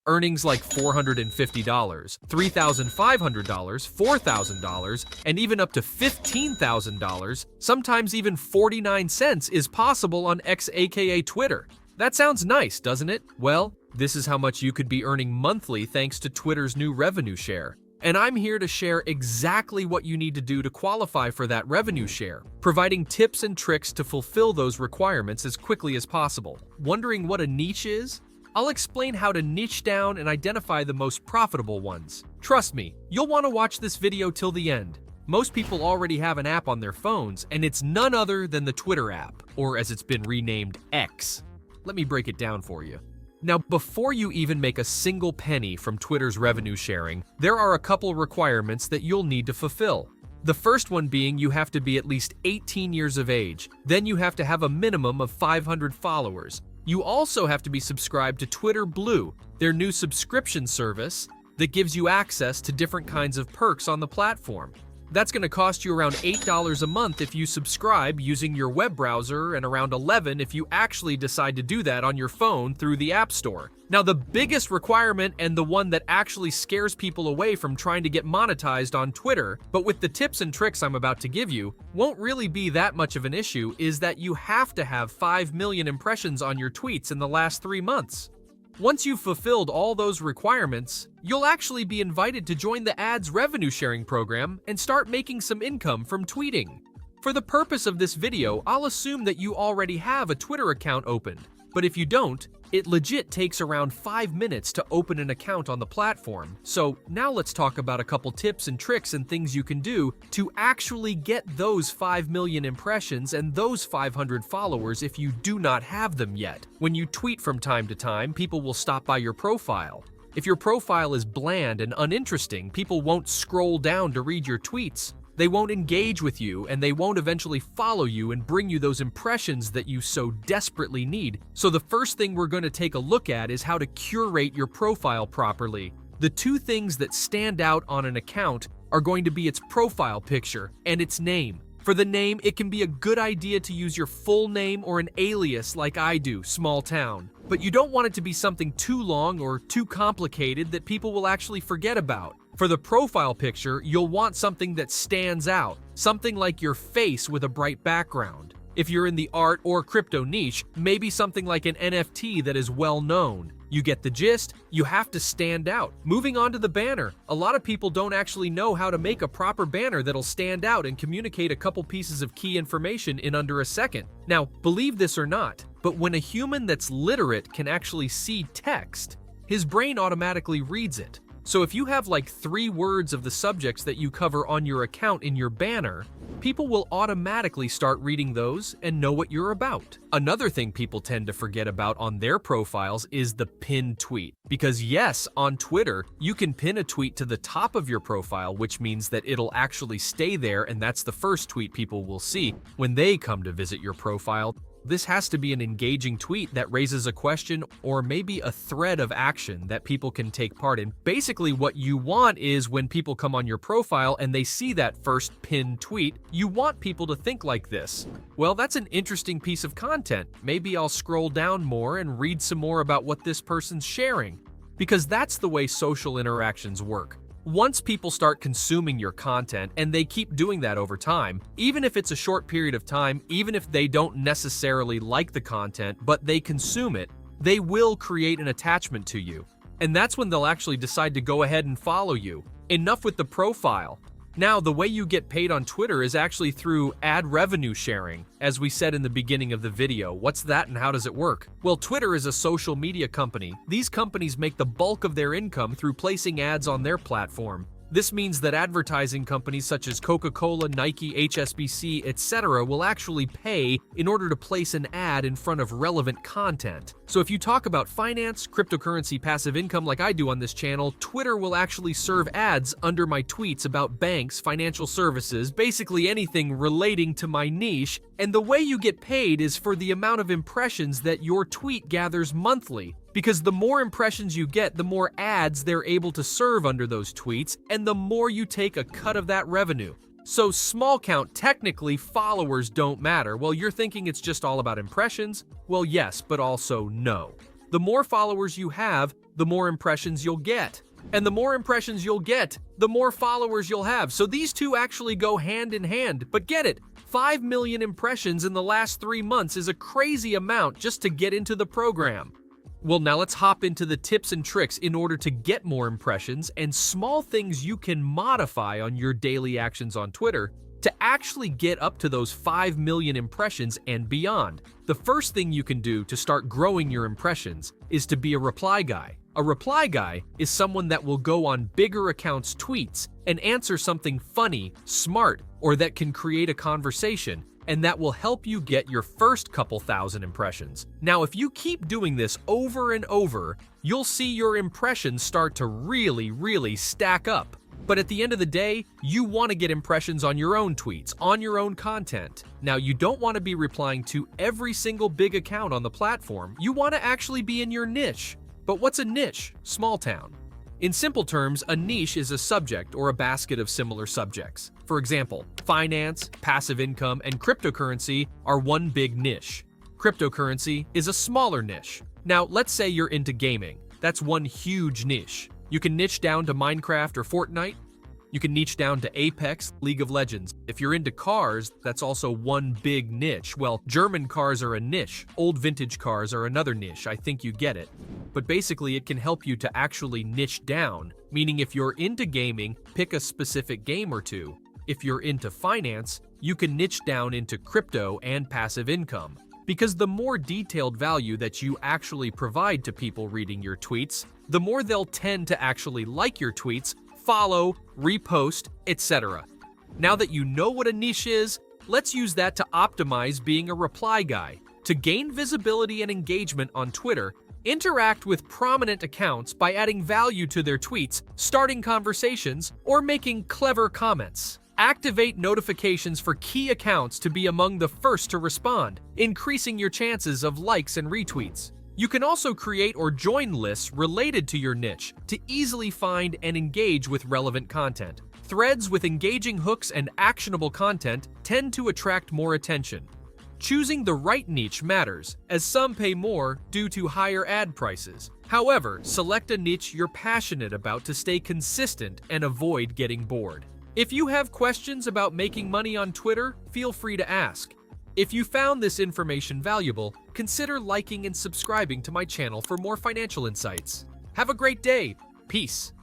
Earnings like $450, $3,500, $4,000, and even up to $15,000, sometimes even 49 cents is possible on X aka Twitter. That sounds nice, doesn't it? Well, this is how much you could be earning monthly thanks to Twitter's new revenue share. And I'm here to share exactly what you need to do to qualify for that revenue share, providing tips and tricks to fulfill those requirements as quickly as possible. Wondering what a niche is? I'll explain how to niche down and identify the most profitable ones. Trust me, you'll want to watch this video till the end. Most people already have an app on their phones, and it's none other than the Twitter app, or as it's been renamed, X. Let me break it down for you. Now, before you even make a single penny from Twitter's revenue sharing, there are a couple requirements that you'll need to fulfill. The first one being you have to be at least 18 years of age. Then you have to have a minimum of 500 followers. You also have to be subscribed to Twitter Blue, their new subscription service that gives you access to different kinds of perks on the platform. That's going to cost you around $8 a month if you subscribe using your web browser, and around $11 if you actually decide to do that on your phone through the App Store. Now, the biggest requirement, and the one that actually scares people away from trying to get monetized on Twitter, but with the tips and tricks I'm about to give you, won't really be that much of an issue, is that you have to have 5 million impressions on your tweets in the last 3 months. Once you've fulfilled all those requirements, you'll actually be invited to join the ads revenue sharing program and start making some income from tweeting. For the purpose of this video, I'll assume that you already have a Twitter account opened, but if you don't, it legit takes around 5 minutes to open an account on the platform. So now let's talk about a couple tips and tricks and things you can do to actually get those 5 million impressions and those 500 followers if you do not have them yet. When you tweet from time to time, people will stop by your profile. If your profile is bland and uninteresting, people won't scroll down to read your tweets. They won't engage with you, and they won't eventually follow you and bring you those impressions that you so desperately need. So the first thing we're going to take a look at is how to curate your profile properly. The two things that stand out on an account are going to be its profile picture and its name. For the name, it can be a good idea to use your full name or an alias like I do, Small Town. But you don't want it to be something too long or too complicated that people will actually forget about. For the profile picture, you'll want something that stands out, something like your face with a bright background. If you're in the art or crypto niche, maybe something like an NFT that is well known. You get the gist, you have to stand out. Moving on to the banner, a lot of people don't actually know how to make a proper banner that'll stand out and communicate a couple pieces of key information in under a second. Now, believe this or not, but when a human that's literate can actually see text, his brain automatically reads it. So if you have like 3 words of the subjects that you cover on your account in your banner, people will automatically start reading those and know what you're about. Another thing people tend to forget about on their profiles is the pinned tweet. Because yes, on Twitter, you can pin a tweet to the top of your profile, which means that it'll actually stay there, and that's the first tweet people will see when they come to visit your profile. This has to be an engaging tweet that raises a question or maybe a thread of action that people can take part in. Basically, what you want is when people come on your profile and they see that first pinned tweet, you want people to think like this. Well, that's an interesting piece of content. Maybe I'll scroll down more and read some more about what this person's sharing. Because that's the way social interactions work. Once people start consuming your content, and they keep doing that over time, even if it's a short period of time, even if they don't necessarily like the content, but they consume it, they will create an attachment to you. And that's when they'll actually decide to go ahead and follow you. Enough with the profile. Now, the way you get paid on Twitter is actually through ad revenue sharing, as we said in the beginning of the video. What's that and how does it work? Well, Twitter is a social media company. These companies make the bulk of their income through placing ads on their platform. This means that advertising companies such as Coca-Cola, Nike, HSBC, etc. will actually pay in order to place an ad in front of relevant content. So if you talk about finance, cryptocurrency, passive income like I do on this channel, Twitter will actually serve ads under my tweets about banks, financial services, basically anything relating to my niche, and the way you get paid is for the amount of impressions that your tweet gathers monthly. Because the more impressions you get, the more ads they're able to serve under those tweets, and the more you take a cut of that revenue. So small count, technically followers don't matter. Well, you're thinking it's just all about impressions? Well, yes, but also no. The more followers you have, the more impressions you'll get. And the more impressions you'll get, the more followers you'll have. So these two actually go hand in hand. But get it, 5 million impressions in the last 3 months is a crazy amount just to get into the program. Well, now let's hop into the tips and tricks in order to get more impressions and small things you can modify on your daily actions on Twitter to actually get up to those 5 million impressions and beyond. The first thing you can do to start growing your impressions is to be a reply guy. A reply guy is someone that will go on bigger accounts' tweets and answer something funny, smart, or that can create a conversation, and that will help you get your first couple thousand impressions. Now, if you keep doing this over and over, you'll see your impressions start to really stack up. But at the end of the day, you want to get impressions on your own tweets, on your own content. Now, you don't want to be replying to every single big account on the platform. You want to actually be in your niche. But what's a niche? Small town. In simple terms, a niche is a subject or a basket of similar subjects. For example, finance, passive income, and cryptocurrency are one big niche. Cryptocurrency is a smaller niche. Now, let's say you're into gaming. That's one huge niche. You can niche down to Minecraft or Fortnite. You can niche down to Apex, League of Legends. If you're into cars, that's also one big niche. Well, German cars are a niche. Old vintage cars are another niche. I think you get it. But basically, it can help you to actually niche down, meaning if you're into gaming, pick a specific game or two. If you're into finance, you can niche down into crypto and passive income. Because the more detailed value that you actually provide to people reading your tweets, the more they'll tend to actually like your tweets, follow, repost, etc. Now that you know what a niche is, let's use that to optimize being a reply guy. To gain visibility and engagement on Twitter, interact with prominent accounts by adding value to their tweets, starting conversations, or making clever comments. Activate notifications for key accounts to be among the first to respond, increasing your chances of likes and retweets. You can also create or join lists related to your niche to easily find and engage with relevant content. Threads with engaging hooks and actionable content tend to attract more attention. Choosing the right niche matters, as some pay more due to higher ad prices. However, select a niche you're passionate about to stay consistent and avoid getting bored. If you have questions about making money on Twitter, feel free to ask. If you found this information valuable, consider liking and subscribing to my channel for more financial insights. Have a great day. Peace.